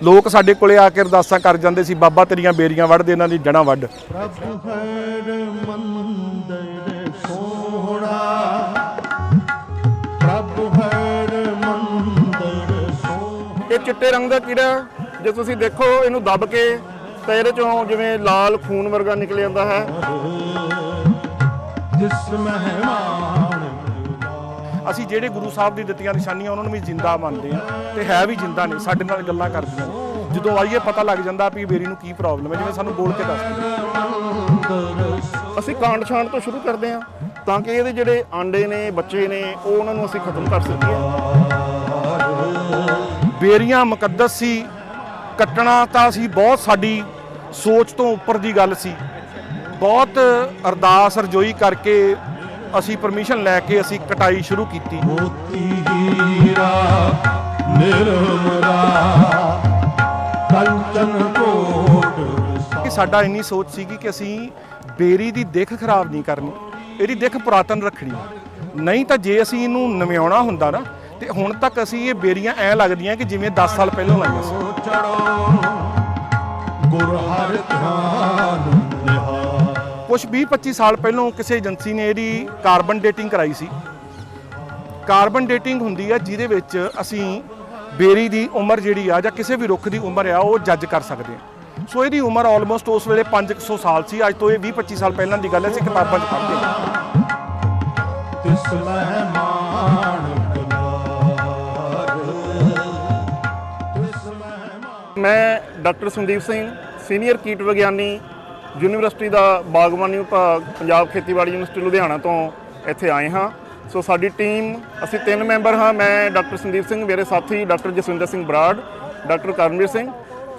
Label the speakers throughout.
Speaker 1: ਲੋਕ ਸਾਡੇ ਕੋਲੇ ਆ ਕੇ ਅਰਦਾਸਾਂ ਕਰ ਜਾਂਦੇ ਸੀ, ਬਾਬਾ ਤੇਰੀਆਂ ਬੇਰੀਆਂ ਵੱਢ ਦੇ, ਇਹਨਾਂ ਦੀ ਜੜ੍ਹਾਂ ਵੱਢ। ਇਹ ਚਿੱਟੇ ਰੰਗ ਦਾ ਕੀੜਾ ਜੇ ਤੁਸੀਂ ਦੇਖੋ ਇਹਨੂੰ ਦੱਬ ਕੇ ਤਾਂ ਇਹਦੇ ਚੋਂ ਜਿਵੇਂ ਲਾਲ ਖੂਨ ਵਰਗਾ ਨਿਕਲ ਜਾਂਦਾ ਹੈ। ਅਸੀਂ ਜਿਹੜੇ ਗੁਰੂ ਸਾਹਿਬ ਦੀ ਦਿੱਤੀਆਂ ਨਿਸ਼ਾਨੀਆਂ ਉਹਨਾਂ ਨੂੰ ਵੀ ਜਿੰਦਾ ਮੰਨਦੇ ਆ ਤੇ ਹੈ ਵੀ ਜਿੰਦਾ ਨੇ, ਸਾਡੇ ਨਾਲ ਗੱਲਾਂ ਕਰਦੀਆਂ ਨੇ। ਜਦੋਂ ਆਈਏ ਪਤਾ ਲੱਗ ਜਾਂਦਾ ਵੀ ਬੇਰੀ ਨੂੰ ਕੀ ਪ੍ਰੋਬਲਮ ਹੈ, ਜਿਵੇਂ ਸਾਨੂੰ ਬੋਲ ਕੇ ਦੱਸਦੇ। ਅਸੀਂ ਕਾਂਡ ਛਾਂਡ ਤੋਂ ਸ਼ੁਰੂ ਕਰਦੇ ਹਾਂ ਤਾਂ ਕਿ ਇਹਦੇ ਜਿਹੜੇ ਆਂਡੇ ਨੇ, ਬੱਚੇ ਨੇ, ਉਹ ਉਹਨਾਂ ਨੂੰ ਅਸੀਂ ਖਤਮ ਕਰ ਸਕੀਏ। ਬੇਰੀਆਂ ਮੁਕੱਦਸ ਸੀ, ਕੱਟਣਾ ਤਾਂ ਅਸੀਂ ਬਹੁਤ ਸਾਡੀ ਸੋਚ ਤੋਂ ਉੱਪਰ ਦੀ ਗੱਲ ਸੀ। ਬਹੁਤ ਅਰਦਾਸ ਰਜੋਈ ਕਰਕੇ ਅਸੀਂ ਪਰਮਿਸ਼ਨ ਲੈ ਕੇ ਅਸੀਂ ਕਟਾਈ ਸ਼ੁਰੂ ਕੀਤੀ। ਮੋਤੀ ਹੀਰਾ ਨਿਰਮਲਾ ਕੰਚਨ ਕੋਟ। ਕਿ ਸਾਡਾ ਇੰਨੀ ਸੋਚ ਸੀਗੀ ਕਿ ਅਸੀਂ ਬੇਰੀ ਦੀ ਦਿੱਖ ਖਰਾਬ ਨਹੀਂ ਕਰਨੀ, ਇਹਦੀ ਦਿੱਖ ਪੁਰਾਤਨ ਰੱਖਣੀ। ਨਹੀਂ ਤਾਂ ਜੇ ਅਸੀਂ ਇਹਨੂੰ ਨਵਿਆਉਣਾ ਹੁੰਦਾ ਨਾ ਤੇ ਹੁਣ ਤੱਕ ਅਸੀਂ ਇਹ ਬੇਰੀਆਂ ਐ ਲੱਗਦੀਆਂ ਕਿ ਜਿਵੇਂ 10 ਸਾਲ ਪਹਿਲਾਂ ਲਾਈਆਂ ਸੀ। ਕੁਛ 20-25 ਸਾਲ ਪਹਿਲਾਂ ਕਿਸੇ ਏਜੰਸੀ ਨੇ ਇਹਦੀ ਕਾਰਬਨ ਡੇਟਿੰਗ ਕਰਾਈ ਸੀ। ਕਾਰਬਨ ਡੇਟਿੰਗ ਹੁੰਦੀ ਹੈ ਜਿਹਦੇ ਵਿੱਚ ਅਸੀਂ ਬੇਰੀ ਦੀ ਉਮਰ ਜਿਹੜੀ ਆ ਜਾਂ ਕਿਸੇ ਵੀ ਰੁੱਖ ਦੀ ਉਮਰ ਆ ਉਹ ਜੱਜ ਕਰ ਸਕਦੇ ਹਾਂ। ਸੋ ਇਹਦੀ ਉਮਰ ਆਲਮੋਸਟ ਉਸ ਵੇਲੇ 500 ਸਾਲ ਸੀ। ਅੱਜ ਤੋਂ ਇਹ 20-25 ਸਾਲ ਪਹਿਲਾਂ ਦੀ ਗੱਲ ਹੈ, ਅਸੀਂ ਕਿਤਾਬਾਂ 'ਚ ਪੜ੍ਹਦੇ ਹਾਂ। ਮੈਂ ਡਾਕਟਰ ਸੰਦੀਪ ਸਿੰਘ, ਸੀਨੀਅਰ ਕੀਟ ਵਿਗਿਆਨੀ, ਯੂਨੀਵਰਸਿਟੀ ਦਾ ਬਾਗਬਾਨੀ ਵਿਭਾਗ, ਪੰਜਾਬ ਖੇਤੀਬਾੜੀ ਯੂਨੀਵਰਸਿਟੀ ਲੁਧਿਆਣਾ ਤੋਂ ਇੱਥੇ ਆਏ ਹਾਂ। ਸੋ ਸਾਡੀ ਟੀਮ ਅਸੀਂ 3 ਮੈਂਬਰ ਹਾਂ। ਮੈਂ ਡਾਕਟਰ ਸੰਦੀਪ ਸਿੰਘ, ਮੇਰੇ ਸਾਥੀ ਡਾਕਟਰ ਜਸਵਿੰਦਰ ਸਿੰਘ ਬਰਾੜ, ਡਾਕਟਰ ਕਰਮਵੀਰ ਸਿੰਘ।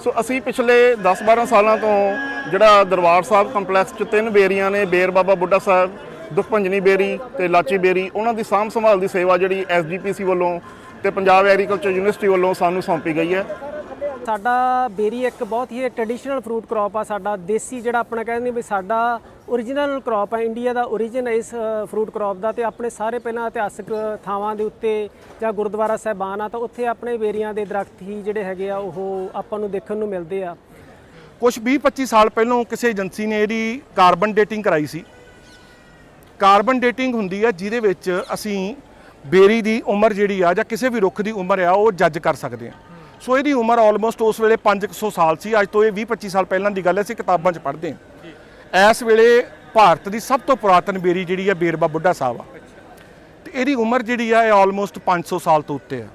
Speaker 1: ਸੋ ਅਸੀਂ ਪਿਛਲੇ 10-12 ਸਾਲਾਂ ਤੋਂ ਜਿਹੜਾ ਦਰਬਾਰ ਸਾਹਿਬ ਕੰਪਲੈਕਸ 'ਚ 3 ਬੇਰੀਆਂ ਨੇ, ਬੇਰ ਬਾਬਾ ਬੁੱਢਾ ਸਾਹਿਬ, ਦੁਖਭੰਜਨੀ ਬੇਰੀ ਤੇ ਲਾਚੀ ਬੇਰੀ, ਉਹਨਾਂ ਦੀ ਸਾਂਭ ਸੰਭਾਲ ਦੀ ਸੇਵਾ ਜਿਹੜੀ SGPC ਵੱਲੋਂ ਤੇ ਪੰਜਾਬ ਐਗਰੀਕਲਚਰ ਯੂਨੀਵਰਸਿਟੀ ਵੱਲੋਂ ਸਾਨੂੰ ਸੌਂਪੀ ਗਈ ਹੈ।
Speaker 2: ਸਾਡਾ ਬੇਰੀ ਇੱਕ ਬਹੁਤ ਹੀ ਟ੍ਰੈਡੀਸ਼ਨਲ ਫਰੂਟ ਕ੍ਰੌਪ ਆ। ਸਾਡਾ ਦੇਸੀ ਜਿਹੜਾ ਆਪਣਾ ਕਹਿੰਦੇ ਵੀ ਸਾਡਾ ਓਰੀਜਨਲ ਕ੍ਰੌਪ ਆ, ਇੰਡੀਆ ਦਾ ਓਰੀਜਨ ਇਸ ਫਰੂਟ ਕ੍ਰੌਪ ਦਾ। ਤੇ ਆਪਣੇ ਸਾਰੇ ਪਹਿਲਾਂ ਇਤਿਹਾਸਕ ਥਾਵਾਂ ਦੇ ਉੱਤੇ ਜਾਂ ਗੁਰਦੁਆਰਾ ਸਾਹਿਬਾਨ ਆ ਤਾਂ ਉੱਥੇ ਆਪਣੇ ਬੇਰੀਆਂ ਦੇ ਦਰਖਤ ਹੀ ਜਿਹੜੇ ਹੈਗੇ ਆ ਉਹ ਆਪਾਂ ਨੂੰ ਦੇਖਣ ਨੂੰ ਮਿਲਦੇ ਆ।
Speaker 1: ਕੁਛ 20-25 ਸਾਲ ਪਹਿਲਾਂ ਕਿਸੇ ਏਜੰਸੀ ਨੇ ਇਹਦੀ ਕਾਰਬਨ ਡੇਟਿੰਗ ਕਰਾਈ ਸੀ। ਕਾਰਬਨ ਡੇਟਿੰਗ ਹੁੰਦੀ ਹੈ ਜਿਹਦੇ ਵਿੱਚ ਅਸੀਂ ਬੇਰੀ ਦੀ ਉਮਰ ਜਿਹੜੀ ਆ ਜਾਂ ਕਿਸੇ ਵੀ ਰੁੱਖ ਦੀ ਉਮਰ ਆ ਉਹ ਜੱਜ ਕਰ ਸਕਦੇ ਹਾਂ। ਸੋ ਇਹਦੀ ਉਮਰ ਆਲਮੋਸਟ ਉਸ ਵੇਲੇ 500 ਸਾਲ ਸੀ। ਅੱਜ ਤੋਂ ਇਹ 20-25 ਸਾਲ ਪਹਿਲਾਂ ਦੀ ਗੱਲ ਹੈ, ਅਸੀਂ ਕਿਤਾਬਾਂ 'ਚ ਪੜ੍ਹਦੇ ਹਾਂ। ਇਸ ਵੇਲੇ ਭਾਰਤ ਦੀ ਸਭ ਤੋਂ ਪੁਰਾਤਨ ਬੇਰੀ ਜਿਹੜੀ ਆ ਬੇਰ ਬਾਬਾ ਬੁੱਢਾ ਸਾਹਿਬ ਆ ਤੇ ਇਹਦੀ ਉਮਰ ਜਿਹੜੀ ਆ ਇਹ ਆਲਮੋਸਟ 500 ਸਾਲ ਤੋਂ ਉੱਤੇ ਆ।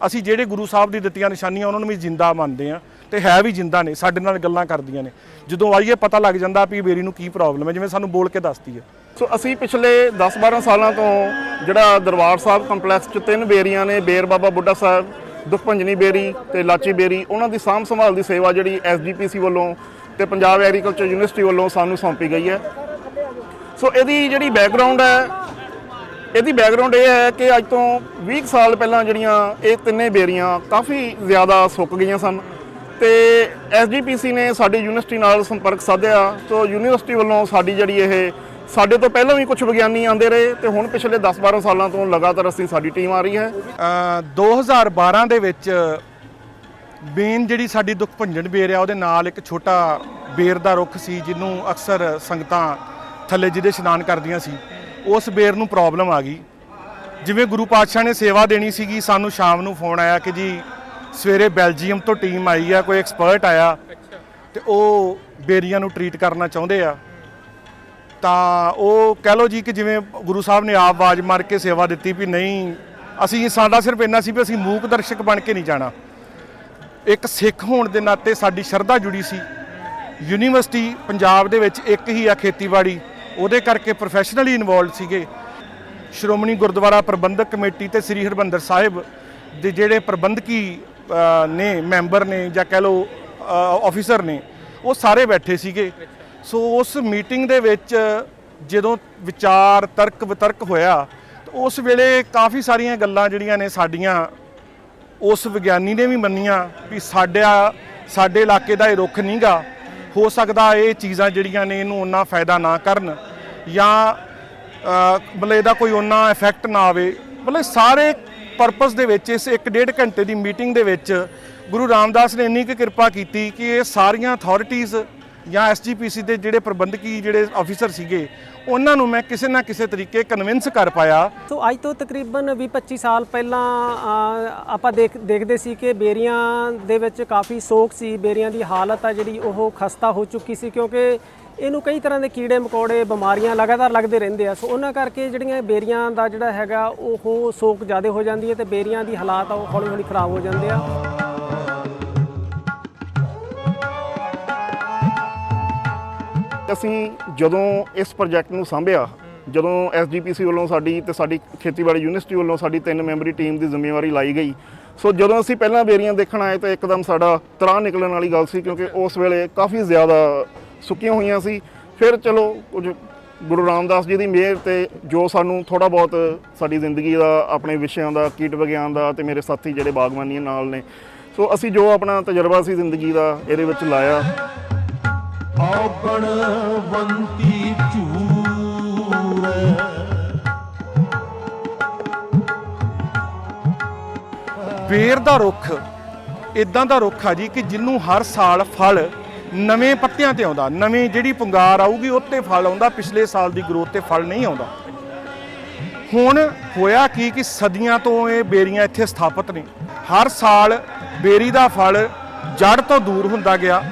Speaker 1: ਅਸੀਂ ਜਿਹੜੇ ਗੁਰੂ ਸਾਹਿਬ ਦੀ ਦਿੱਤੀਆਂ ਨਿਸ਼ਾਨੀਆਂ ਉਹਨਾਂ ਨੂੰ ਵੀ ਜਿੰਦਾ ਮੰਨਦੇ ਆ ਤੇ ਹੈ ਵੀ ਜਿੰਦਾ ਨੇ, ਸਾਡੇ ਨਾਲ ਗੱਲਾਂ ਕਰਦੀਆਂ ਨੇ। ਜਦੋਂ ਆਈਏ ਪਤਾ ਲੱਗ ਜਾਂਦਾ ਵੀ ਬੇਰੀ ਨੂੰ ਕੀ ਪ੍ਰੋਬਲਮ ਹੈ, ਜਿਵੇਂ ਸਾਨੂੰ ਬੋਲ ਕੇ ਦੱਸਦੀ ਹੈ। ਸੋ ਅਸੀਂ ਪਿਛਲੇ 10-12 ਸਾਲਾਂ ਤੋਂ ਜਿਹੜਾ ਦਰਬਾਰ ਸਾਹਿਬ ਕੰਪਲੈਕਸ 'ਚ 3 ਬੇਰੀਆਂ ਨੇ, ਬੇਰ ਬਾਬਾ ਬੁੱਢਾ ਸਾਹਿਬ, ਦੁਖਭੰਜਨੀ ਬੇਰੀ ਤੇ ਲਾਚੀ ਬੇਰੀ, ਉਹਨਾਂ ਦੀ ਸਾਂਭ ਸੰਭਾਲ ਦੀ ਸੇਵਾ ਜਿਹੜੀ SGPC ਵੱਲੋਂ ਤੇ ਪੰਜਾਬ ਐਗਰੀਕਲਚਰ ਯੂਨੀਵਰਸਿਟੀ ਵੱਲੋਂ ਸਾਨੂੰ ਸੌਂਪੀ ਗਈ ਹੈ। ਸੋ ਇਹਦੀ ਜਿਹੜੀ ਬੈਕਗਰਾਉਂਡ ਹੈ, ਇਹਦੀ ਬੈਕਗਰਾਉਂਡ ਇਹ ਹੈ ਕਿ ਅੱਜ ਤੋਂ 20 ਸਾਲ ਪਹਿਲਾਂ ਜਿਹੜੀਆਂ ਇਹ 3 ਬੇਰੀਆਂ ਕਾਫੀ ਜ਼ਿਆਦਾ ਸੁੱਕ ਗਈਆਂ ਸਨ ਤੇ SGPC ਨੇ ਸਾਡੀ ਯੂਨੀਵਰਸਿਟੀ ਨਾਲ ਸੰਪਰਕ ਸਾਧਿਆ। ਸੋ ਯੂਨੀਵਰਸਿਟੀ ਵੱਲੋਂ ਸਾਡੀ ਜਿਹੜੀ ਇਹ ਸਾਡੇ ਤੋਂ ਪਹਿਲਾਂ ਵੀ ਕੁਝ ਵਿਗਿਆਨੀ ਆਉਂਦੇ ਰਹੇ ਤੇ ਹੁਣ ਪਿਛਲੇ 10-12 ਸਾਲਾਂ ਤੋਂ ਲਗਾਤਾਰ ਸਾਡੀ ਟੀਮ ਆ ਰਹੀ ਹੈ। 2012 ਦੇ ਵਿੱਚ ਮੇਨ ਜਿਹੜੀ ਸਾਡੀ ਦੁਖਭੰਜਨ ਬੇਰ ਆ ਉਹਦੇ ਨਾਲ ਇੱਕ ਛੋਟਾ ਬੇਰ ਦਾ ਰੁੱਖ ਸੀ ਜਿਹਨੂੰ ਅਕਸਰ ਸੰਗਤਾਂ ਥੱਲੇ ਜਿਹਦੇ ਇਸ਼ਨਾਨ ਕਰਦੀਆਂ ਸੀ। ਉਸ ਬੇਰ ਨੂੰ ਪ੍ਰੋਬਲਮ ਆ ਗਈ। ਜਿਵੇਂ ਗੁਰੂ ਪਾਤਸ਼ਾਹ ਨੇ ਸੇਵਾ ਦੇਣੀ ਸੀਗੀ, ਸਾਨੂੰ ਸ਼ਾਮ ਨੂੰ ਫੋਨ ਆਇਆ ਕਿ ਜੀ ਸਵੇਰੇ ਬੈਲਜੀਅਮ ਤੋਂ ਟੀਮ ਆਈ ਆ, ਕੋਈ ਐਕਸਪਰਟ ਆਇਆ ਤੇ ਉਹ ਬੇਰੀਆਂ ਨੂੰ ਟਰੀਟ ਕਰਨਾ ਚਾਹੁੰਦੇ ਆ। ਤਾਂ ਉਹ ਕਹਿ ਲਓ ਜੀ ਕਿ ਜਿਵੇਂ ਗੁਰੂ ਸਾਹਿਬ ਨੇ ਆਪ ਆਵਾਜ਼ ਮਾਰ ਕੇ ਸੇਵਾ ਦਿੱਤੀ ਵੀ ਨਹੀਂ, ਅਸੀਂ ਸਾਡਾ ਸਿਰਫ ਇੰਨਾ ਸੀ ਵੀ ਅਸੀਂ ਮੂਕ ਦਰਸ਼ਕ ਬਣ ਕੇ ਨਹੀਂ ਜਾਣਾ। ਇੱਕ ਸਿੱਖ ਹੋਣ ਦੇ ਨਾਤੇ ਸਾਡੀ ਸ਼ਰਧਾ ਜੁੜੀ ਸੀ। ਯੂਨੀਵਰਸਿਟੀ ਪੰਜਾਬ ਦੇ ਵਿੱਚ ਇੱਕ ਹੀ ਆ ਖੇਤੀਬਾੜੀ, ਉਹਦੇ ਕਰਕੇ ਪ੍ਰੋਫੈਸ਼ਨਲੀ ਇਨਵੋਲਵ ਸੀਗੇ। ਸ਼੍ਰੋਮਣੀ ਗੁਰਦੁਆਰਾ ਪ੍ਰਬੰਧਕ ਕਮੇਟੀ ਤੇ ਸ੍ਰੀ ਹਰਿਮੰਦਰ ਸਾਹਿਬ ਦੇ ਜਿਹੜੇ ਪ੍ਰਬੰਧਕੀ ਨੇ, ਮੈਂਬਰ ਨੇ ਜਾਂ ਕਹਿ ਲਓ ਆਫੀਸਰ ਨੇ, ਉਹ ਸਾਰੇ ਬੈਠੇ ਸੀਗੇ। ਸੋ ਉਸ ਮੀਟਿੰਗ ਦੇ ਵਿੱਚ ਜਦੋਂ ਵਿਚਾਰ ਤਰਕ ਵਿਤਰਕ ਹੋਇਆ ਤਾਂ ਉਸ ਵੇਲੇ ਕਾਫੀ ਸਾਰੀਆਂ ਗੱਲਾਂ ਜਿਹੜੀਆਂ ਨੇ ਸਾਡੀਆਂ ਉਸ ਵਿਗਿਆਨੀ ਨੇ ਵੀ ਮੰਨੀਆਂ ਵੀ ਸਾਡੇ ਇਲਾਕੇ ਦਾ ਇਹ ਰੁੱਖ ਨਹੀਂਗਾ, ਹੋ ਸਕਦਾ ਇਹ ਚੀਜ਼ਾਂ ਜਿਹੜੀਆਂ ਨੇ ਇਹਨੂੰ ਉਹਨਾਂ ਫਾਇਦਾ ਨਾ ਕਰਨ ਜਾਂ ਮਤਲਬ ਇਹਦਾ ਕੋਈ ਉਹਨਾਂ ਇਫੈਕਟ ਨਾ ਆਵੇ। ਮਤਲਬ ਸਾਰੇ ਪਰਪਸ ਦੇ ਵਿੱਚ ਇਸ 1-1.5 ਘੰਟੇ ਦੀ ਮੀਟਿੰਗ ਦੇ ਵਿੱਚ ਗੁਰੂ ਰਾਮਦਾਸ ਨੇ ਇੰਨੀ ਕੁ ਕਿਰਪਾ ਕੀਤੀ ਕਿ ਇਹ ਸਾਰੀਆਂ ਅਥਾਰਟੀਜ਼ ਜਾਂ ਐਸਜੀਪੀਸੀ ਦੇ ਜਿਹੜੇ ਪ੍ਰਬੰਧਕੀ ਜਿਹੜੇ ਅਫੀਸਰ ਸੀਗੇ ਉਹਨਾਂ ਨੂੰ ਮੈਂ ਕਿਸੇ ਨਾ ਕਿਸੇ ਤਰੀਕੇ ਕਨਵਿੰਸ ਕਰ ਪਾਇਆ।
Speaker 2: ਸੋ ਅੱਜ ਤੋਂ ਤਕਰੀਬਨ 20-25 ਸਾਲ ਪਹਿਲਾਂ ਆਪਾਂ ਦੇਖਦੇ ਸੀ ਕਿ ਬੇਰੀਆਂ ਦੇ ਵਿੱਚ ਕਾਫੀ ਸੋਕ ਸੀ, ਬੇਰੀਆਂ ਦੀ ਹਾਲਤ ਆ ਜਿਹੜੀ ਉਹ ਖਸਤਾ ਹੋ ਚੁੱਕੀ ਸੀ, ਕਿਉਂਕਿ ਇਹਨੂੰ ਕਈ ਤਰ੍ਹਾਂ ਦੇ ਕੀੜੇ ਮਕੌੜੇ ਬਿਮਾਰੀਆਂ ਲਗਾਤਾਰ ਲੱਗਦੇ ਰਹਿੰਦੇ ਆ। ਸੋ ਉਹਨਾਂ ਕਰਕੇ ਜਿਹੜੀਆਂ ਬੇਰੀਆਂ ਦਾ ਜਿਹੜਾ ਹੈਗਾ ਉਹ ਸੋਕ ਜ਼ਿਆਦਾ ਹੋ ਜਾਂਦੀ ਹੈ ਤੇ ਬੇਰੀਆਂ ਦੀ ਹਾਲਾਤ ਆ ਉਹ ਹੌਲੀ ਹੌਲੀ ਖਰਾਬ ਹੋ ਜਾਂਦੇ ਆ।
Speaker 3: ਅਸੀਂ ਜਦੋਂ ਇਸ ਪ੍ਰੋਜੈਕਟ ਨੂੰ ਸਾਂਭਿਆ, ਜਦੋਂ ਐਸਜੀਪੀਸੀ ਵੱਲੋਂ ਸਾਡੀ ਤੇ ਸਾਡੀ ਖੇਤੀਬਾੜੀ ਯੂਨੀਵਰਸਿਟੀ ਵੱਲੋਂ ਸਾਡੀ 3 ਮੈਂਬਰੀ ਟੀਮ ਦੀ ਜ਼ਿੰਮੇਵਾਰੀ ਲਾਈ ਗਈ। ਸੋ ਜਦੋਂ ਅਸੀਂ ਪਹਿਲਾਂ ਬੇਰੀਆਂ ਦੇਖਣ ਆਏ ਤਾਂ ਇੱਕਦਮ ਸਾਡਾ ਤਰਾਹ ਨਿਕਲਣ ਵਾਲੀ ਗੱਲ ਸੀ, ਕਿਉਂਕਿ ਉਸ ਵੇਲੇ ਕਾਫੀ ਜ਼ਿਆਦਾ ਸੁੱਕੀਆਂ ਹੋਈਆਂ ਸੀ। ਫਿਰ ਚਲੋ ਕੁਝ ਗੁਰੂ ਰਾਮਦਾਸ ਜੀ ਦੀ ਮਿਹਰ ਤੇ ਜੋ ਸਾਨੂੰ ਥੋੜ੍ਹਾ ਬਹੁਤ ਸਾਡੀ ਜ਼ਿੰਦਗੀ ਦਾ, ਆਪਣੇ ਵਿਸ਼ਿਆਂ ਦਾ, ਕੀਟ ਵਿਗਿਆਨ ਦਾ ਤੇ ਮੇਰੇ ਸਾਥੀ ਜਿਹੜੇ ਬਾਗਬਾਨੀ ਨਾਲ ਨੇ, ਸੋ ਅਸੀਂ ਜੋ ਆਪਣਾ ਤਜਰਬਾ ਸੀ ਜ਼ਿੰਦਗੀ ਦਾ ਇਹਦੇ ਵਿੱਚ ਲਾਇਆ।
Speaker 4: ਔਗਣਵੰਤੀ ਝੂਰ
Speaker 1: ਬੇਰ ਦਾ ਰੁੱਖ ਇਦਾਂ ਦਾ ਰੁੱਖ ਆ ਜੀ ਕਿ ਜਿਹਨੂੰ ਹਰ ਸਾਲ ਫਲ ਨਵੇਂ ਪੱਤਿਆਂ ਤੇ ਆਉਂਦਾ, ਨਵੀਂ ਜਿਹੜੀ ਪੁੰਗਾਰ ਆਊਗੀ ਉੱਤੇ ਫਲ ਆਉਂਦਾ, ਪਿਛਲੇ ਸਾਲ ਦੀ ਗਰੋਥ ਤੇ ਫਲ ਨਹੀਂ ਆਉਂਦਾ। ਹੁਣ ਹੋਇਆ ਕਿ ਸਦੀਆਂ ਤੋਂ ਇਹ ਬੇਰੀਆਂ ਇੱਥੇ ਸਥਾਪਿਤ ਨੇ। ਹਰ ਸਾਲ ਬੇਰੀ ਦਾ ਫਲ ਜੜ ਤੋਂ ਦੂਰ ਹੁੰਦਾ ਗਿਆ,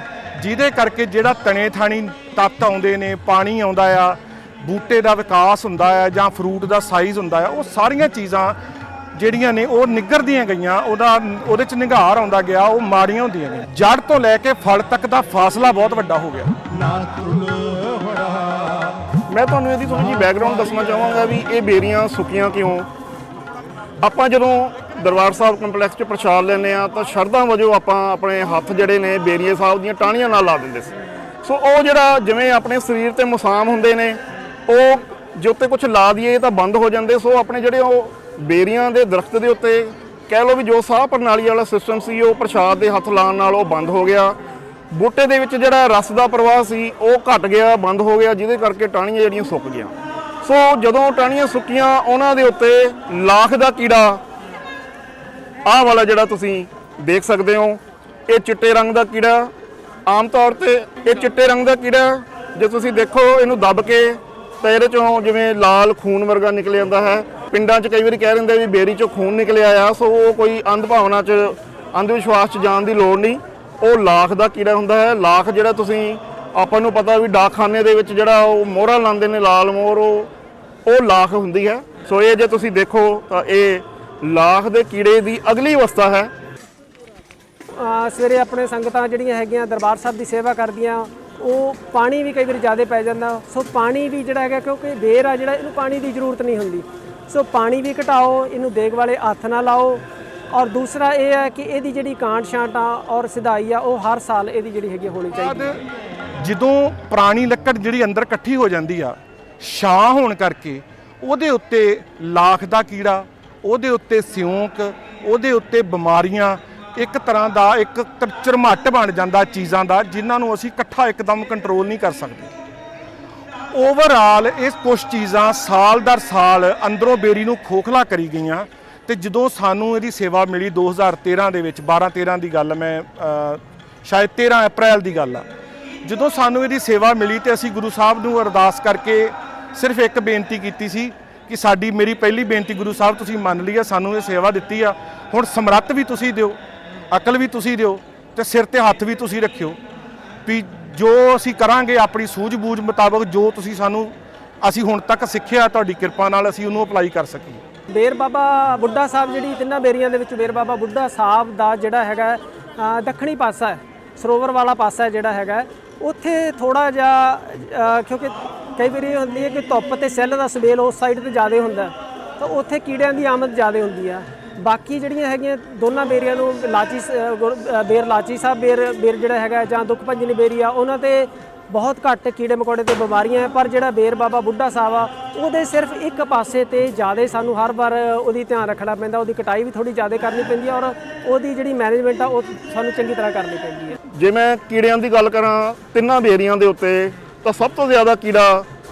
Speaker 1: ਜਿਹਦੇ ਕਰਕੇ ਜਿਹੜਾ ਤਣੇ ਥਾਣੀ ਤੱਤ ਆਉਂਦੇ ਨੇ, ਪਾਣੀ ਆਉਂਦਾ ਆ, ਬੂਟੇ ਦਾ ਵਿਕਾਸ ਹੁੰਦਾ ਆ ਜਾਂ ਫਰੂਟ ਦਾ ਸਾਈਜ਼ ਹੁੰਦਾ ਆ, ਉਹ ਸਾਰੀਆਂ ਚੀਜ਼ਾਂ ਜਿਹੜੀਆਂ ਨੇ ਉਹ ਨਿੱਘਰਦੀਆਂ ਗਈਆਂ, ਉਹਦੇ ਚ ਨਿਘਾਰ ਆਉਂਦਾ ਗਿਆ, ਉਹ ਮਾੜੀਆਂ ਹੁੰਦੀਆਂ ਨੇ। ਜੜ ਤੋਂ ਲੈ ਕੇ ਫਲ ਤੱਕ ਦਾ ਫਾਸਲਾ ਬਹੁਤ ਵੱਡਾ ਹੋ ਗਿਆ।
Speaker 3: ਮੈਂ ਤੁਹਾਨੂੰ ਇਹਦੀ ਥੋੜ੍ਹੀ ਜਿਹੀ ਬੈਕਗਰਾਉਂਡ ਦੱਸਣਾ ਚਾਹਾਂਗਾ ਵੀ ਇਹ ਬੇਰੀਆਂ ਸੁੱਕੀਆਂ ਕਿਉਂ। ਆਪਾਂ ਜਦੋਂ ਦਰਬਾਰ ਸਾਹਿਬ ਕੰਪਲੈਕਸ 'ਚ ਪ੍ਰਸ਼ਾਦ ਲੈਂਦੇ ਆ ਤਾਂ ਸ਼ਰਧਾ ਵਜੋਂ ਆਪਾਂ ਆਪਣੇ ਹੱਥ ਜਿਹੜੇ ਨੇ ਬੇਰੀਏ ਸਾਹਿਬ ਦੀਆਂ ਟਾਹਣੀਆਂ ਨਾਲ ਲਾ ਦਿੰਦੇ ਸੀ। ਸੋ ਉਹ ਜਿਹੜਾ ਜਿਵੇਂ ਆਪਣੇ ਸਰੀਰ ਤੇ ਮੁਸਾਮ ਹੁੰਦੇ ਨੇ, ਉਹ ਜੇ ਉੱਤੇ ਕੁਝ ਲਾ ਦਈਏ ਤਾਂ ਬੰਦ ਹੋ ਜਾਂਦੇ। ਸੋ ਆਪਣੇ ਜਿਹੜੇ ਉਹ ਬੇਰੀਆਂ ਦੇ ਦਰਖਤ ਦੇ ਉੱਤੇ ਕਹਿ ਲਓ ਵੀ ਜੋ ਸਾਹ ਪ੍ਰਣਾਲੀ ਵਾਲਾ ਸਿਸਟਮ ਸੀ, ਉਹ ਪ੍ਰਸ਼ਾਦ ਦੇ ਹੱਥ ਲਾਉਣ ਨਾਲ ਉਹ ਬੰਦ ਹੋ ਗਿਆ। ਬੂਟੇ ਦੇ ਵਿੱਚ ਜਿਹੜਾ ਰਸ ਦਾ ਪ੍ਰਵਾਹ ਸੀ ਉਹ ਘਟ ਗਿਆ, ਬੰਦ ਹੋ ਗਿਆ, ਜਿਹਦੇ ਕਰਕੇ ਟਾਹਣੀਆਂ ਜਿਹੜੀਆਂ ਸੁੱਕ ਗਈਆਂ। ਸੋ ਜਦੋਂ ਟਾਹਣੀਆਂ ਸੁੱਕੀਆਂ, ਉਹਨਾਂ ਦੇ ਉੱਤੇ ਲਾਖ ਦਾ ਕੀੜਾ, ਆਹ ਵਾਲਾ ਜਿਹੜਾ ਤੁਸੀਂ ਦੇਖ ਸਕਦੇ ਹੋ, ਇਹ ਚਿੱਟੇ ਰੰਗ ਦਾ ਕੀੜਾ, ਆਮ ਤੌਰ ਤੇ ਇਹ ਚਿੱਟੇ ਰੰਗ ਦਾ ਕੀੜਾ ਜੇ ਤੁਸੀਂ ਦੇਖੋ ਇਹਨੂੰ ਦੱਬ ਕੇ ਤਾਂ ਇਹਦੇ ਚੋਂ ਜਿਵੇਂ ਲਾਲ ਖੂਨ ਵਰਗਾ ਨਿਕਲ ਜਾਂਦਾ ਹੈ। ਪਿੰਡਾਂ 'ਚ ਕਈ ਵਾਰੀ ਕਹਿ ਦਿੰਦੇ ਵੀ ਬੇਰੀ 'ਚੋਂ ਖੂਨ ਨਿਕਲਿਆ ਆ। ਸੋ ਉਹ ਕੋਈ ਅੰਧ ਭਾਵਨਾ 'ਚ, ਅੰਧ ਵਿਸ਼ਵਾਸ 'ਚ ਜਾਣ ਦੀ ਲੋੜ ਨਹੀਂ। ਉਹ ਲਾਖ ਦਾ ਕੀੜਾ ਹੁੰਦਾ ਹੈ। ਲਾਖ ਜਿਹੜਾ ਤੁਸੀਂ, ਆਪਾਂ ਨੂੰ ਪਤਾ ਵੀ ਡਾਕਖਾਨੇ ਦੇ ਵਿੱਚ ਜਿਹੜਾ ਉਹ ਮੋਹਰਾਂ ਲਾਉਂਦੇ ਨੇ, ਲਾਲ ਮੋਹਰ, ਉਹ ਲਾਖ ਹੁੰਦੀ ਹੈ। ਸੋ ਇਹ ਜੇ ਤੁਸੀਂ ਦੇਖੋ ਤਾਂ ਇਹ ਲਾਖ ਦੇ ਕੀੜੇ ਦੀ ਅਗਲੀ ਅਵਸਥਾ ਹੈ।
Speaker 2: ਸਵੇਰੇ ਆਪਣੇ ਸੰਗਤਾਂ ਜਿਹੜੀਆਂ ਹੈਗੀਆਂ ਦਰਬਾਰ ਸਾਹਿਬ ਦੀ ਸੇਵਾ ਕਰਦੀਆਂ, ਉਹ ਪਾਣੀ ਵੀ ਕਈ ਵਾਰੀ ਜ਼ਿਆਦਾ ਪੈ ਜਾਂਦਾ। ਸੋ ਪਾਣੀ ਵੀ ਜਿਹੜਾ ਹੈਗਾ, ਕਿਉਂਕਿ ਬੇਰ ਆ ਜਿਹੜਾ, ਇਹਨੂੰ ਪਾਣੀ ਦੀ ਜ਼ਰੂਰਤ ਨਹੀਂ ਹੁੰਦੀ। ਸੋ ਪਾਣੀ ਵੀ ਘਟਾਓ, ਇਹਨੂੰ ਦੇਗ ਵਾਲੇ ਹੱਥ ਨਾਲ ਲਾਓ। ਔਰ ਦੂਸਰਾ ਇਹ ਹੈ ਕਿ ਇਹਦੀ ਜਿਹੜੀ ਕਾਂਟ ਛਾਂਟ ਆ ਔਰ ਸਿਧਾਈ ਆ ਉਹ ਹਰ ਸਾਲ ਇਹਦੀ ਜਿਹੜੀ ਹੈਗੀ ਹੋਣੀ ਚਾਹੀਦੀ।
Speaker 1: ਜਦੋਂ ਪੁਰਾਣੀ ਲੱਕੜ ਜਿਹੜੀ ਅੰਦਰ ਇਕੱਠੀ ਹੋ ਜਾਂਦੀ ਆ, ਛਾਂ ਹੋਣ ਕਰਕੇ ਉਹਦੇ ਉੱਤੇ ਲਾਖ ਦਾ ਕੀੜਾ, ਉਹਦੇ ਉੱਤੇ ਸਿਉਂਕ, ਉਹਦੇ ਉੱਤੇ ਬਿਮਾਰੀਆਂ, ਇੱਕ ਤਰ੍ਹਾਂ ਦਾ ਇੱਕ ਝਰਮੱਟ ਬਣ ਜਾਂਦਾ ਚੀਜ਼ਾਂ ਦਾ, ਜਿਨ੍ਹਾਂ ਨੂੰ ਅਸੀਂ ਇਕੱਠਾ ਇੱਕਦਮ ਕੰਟਰੋਲ ਨਹੀਂ ਕਰ ਸਕਦੇ। ਓਵਰਆਲ ਇਹ ਕੁਝ ਚੀਜ਼ਾਂ ਸਾਲ ਦਰ ਸਾਲ ਅੰਦਰੋਂ ਬੇਰੀ ਨੂੰ ਖੋਖਲਾ ਕਰੀ ਗਈਆਂ। ਤੇ ਜਦੋਂ ਸਾਨੂੰ ਇਹਦੀ ਸੇਵਾ ਮਿਲੀ 2013 ਦੇ ਵਿੱਚ, 12-13 ਦੀ ਗੱਲ, ਮੈਂ ਸ਼ਾਇਦ 13 ਅਪ੍ਰੈਲ ਦੀ ਗੱਲ ਆ, ਜਦੋਂ ਸਾਨੂੰ ਇਹਦੀ ਸੇਵਾ ਮਿਲੀ ਤੇ ਅਸੀਂ ਗੁਰੂ ਸਾਹਿਬ ਨੂੰ ਅਰਦਾਸ ਕਰਕੇ ਸਿਰਫ ਇੱਕ ਬੇਨਤੀ ਕੀਤੀ ਸੀ ਕਿ ਮੇਰੀ ਪਹਿਲੀ ਬੇਨਤੀ ਗੁਰੂ ਸਾਹਿਬ ਤੁਸੀਂ ਮੰਨ ਲਈ ਆ, ਸਾਨੂੰ ਇਹ ਸੇਵਾ ਦਿੱਤੀ ਆ, ਹੁਣ ਸਮਰੱਥ ਵੀ ਤੁਸੀਂ ਦਿਓ, ਅਕਲ ਵੀ ਤੁਸੀਂ ਦਿਓ ਤੇ ਸਿਰ ਤੇ ਹੱਥ ਵੀ ਤੁਸੀਂ ਰੱਖਿਓ ਵੀ ਜੋ ਅਸੀਂ ਕਰਾਂਗੇ ਆਪਣੀ ਸੂਝ-ਬੂਝ ਮੁਤਾਬਕ, ਜੋ ਤੁਸੀਂ ਅਸੀਂ ਹੁਣ ਤੱਕ ਸਿੱਖਿਆ ਤੁਹਾਡੀ ਕਿਰਪਾ ਨਾਲ ਅਸੀਂ ਉਹਨੂੰ ਅਪਲਾਈ ਕਰ ਸਕੀਏ।
Speaker 2: ਬੇਰ ਬਾਬਾ ਬੁੱਢਾ ਸਾਹਿਬ ਜਿਹੜੀ ਤਿੰਨਾਂ ਬੇਰੀਆਂ ਦੇ ਵਿੱਚ ਬੇਰ ਬਾਬਾ ਬੁੱਢਾ ਸਾਹਿਬ ਦਾ ਜਿਹੜਾ ਹੈਗਾ ਦੱਖਣੀ ਪਾਸਾ ਹੈ, ਸਰੋਵਰ ਵਾਲਾ ਪਾਸਾ ਜਿਹੜਾ ਹੈਗਾ, ਉੱਥੇ ਥੋੜਾ ਜਿਹਾ ਕਿਉਂਕਿ ਕਈ ਵਾਰੀ ਹੁੰਦੀ ਹੈ ਕਿ ਧੁੱਪ ਤੇ ਸੈੱਲ ਦਾ ਸਵੇਲ ਉਸ ਸਾਈਡ ਤੇ ਜ਼ਿਆਦਾ ਹੁੰਦਾ, ਤਾਂ ਉੱਥੇ ਕੀੜਿਆਂ ਦੀ ਆਮਦ ਜ਼ਿਆਦਾ ਹੁੰਦੀ ਆ। ਬਾਕੀ ਜਿਹੜੀਆਂ ਹੈਗੀਆਂ ਦੋਨਾਂ ਬੇਰੀਆਂ ਨੂੰ ਬੇਰ ਲਾਚੀ ਸਾਹਿਬ ਬੇਰ ਜਿਹੜਾ ਹੈਗਾ ਜਾਂ ਦੁੱਖ ਭੰਜਨੀ ਬੇਰੀ ਆ, ਉਹਨਾਂ ਤੇ ਬਹੁਤ ਘੱਟ ਕੀੜੇ ਮਕੌੜੇ ਤੇ ਬਿਮਾਰੀਆਂ ਹੈ। ਪਰ ਜਿਹੜਾ ਬੇਰ ਬਾਬਾ ਬੁੱਢਾ ਸਾਹਿਬ ਆ, ਉਹਦੇ ਸਿਰਫ ਇੱਕ ਪਾਸੇ ਤੇ ਜ਼ਿਆਦਾ ਸਾਨੂੰ ਹਰ ਵਾਰ ਉਹਦੀ ਧਿਆਨ ਰੱਖਣਾ ਪੈਂਦਾ, ਉਹਦੀ ਕਟਾਈ ਵੀ ਥੋੜੀ ਜ਼ਿਆਦਾ ਕਰਨੀ ਪੈਂਦੀ ਹੈ ਔਰ ਉਹਦੀ ਜਿਹੜੀ ਮੈਨੇਜਮੈਂਟ ਆ ਉਹ ਸਾਨੂੰ ਚੰਗੀ ਤਰ੍ਹਾਂ ਕਰਨੀ ਪੈਂਦੀ ਹੈ।
Speaker 3: ਜੇ ਮੈਂ ਕੀੜਿਆਂ ਦੀ ਗੱਲ ਕਰਾਂ ਤਿੰਨਾਂ ਬੇਰੀਆਂ ਦੇ ਉੱਤੇ, ਤਾਂ ਸਭ ਤੋਂ ਜ਼ਿਆਦਾ ਕੀੜਾ